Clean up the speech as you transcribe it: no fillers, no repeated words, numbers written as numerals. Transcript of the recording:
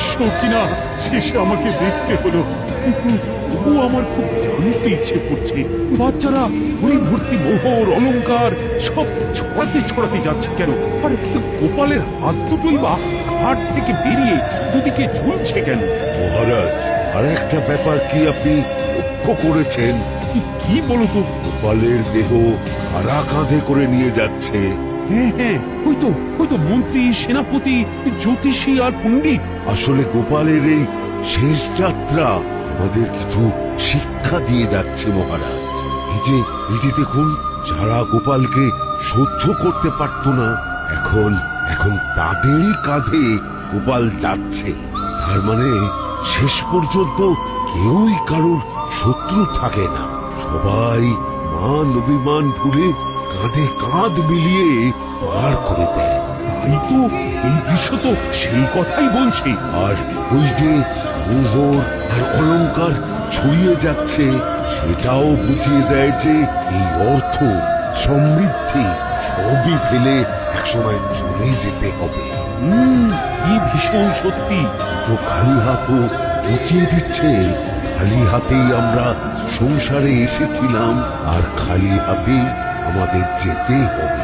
ঈশ্বর কিনা শেষে আমাকে দেখতে হলো, কিন্তু ও আমার খুব জানতে ইচ্ছে করছে। বাচ্চারা ঘুড়ি ভর্তি মোহর অলংকার সব ছড়াতে ছড়াতে যাচ্ছে কেন, আর গোপালের হাত দুটোই বা হাট থেকে বেরিয়ে দুদিকে ঝুলছে কেন? মহারাজ, আর একটা ব্যাপার কি আপনি লক্ষ্য করেছেন? কি বলতো? গোপালের দেহ কারা কাঁধে করে নিয়ে যাচ্ছে? হ্যাঁ হ্যাঁ, ওই তো মন্ত্রী, সেনাপতি, জ্যোতিষী আর পণ্ডিত। আসলে গোপালের এই শেষ যাত্রা আমাদের কিছু শিক্ষা দিয়ে যাচ্ছে মহারাজ। এই যে দেখুন, যারা গোপালকে সহ্য করতে পারত না, এখন এখন তাদেরই কাঁধে গোপাল যাচ্ছে। তার মানে শেষ পর্যন্ত কেউই কারোর শত্রু থাকে না, সবাই মান অভিমান ভুলে কাঁধে কাঁধ মিলিয়ে পার করে দেয়। তাই তো, এই দৃশ্য তো সেই কথাই বলছে। আর ওই যে মোহর আর অলংকার ছড়িয়ে যাচ্ছে, সেটাও বুঝিয়ে দেয় যে এই অর্থ, সমৃদ্ধি সবই ফেলে একসময় চলে যেতে হবে। কি ভীষণ সত্যি। তো খালি হাতও বুঝিয়ে দিচ্ছে, খালি হাতেই আমরা সংসারে এসেছিলাম, আর খালি হাতেই আমাদের যেতে হবে।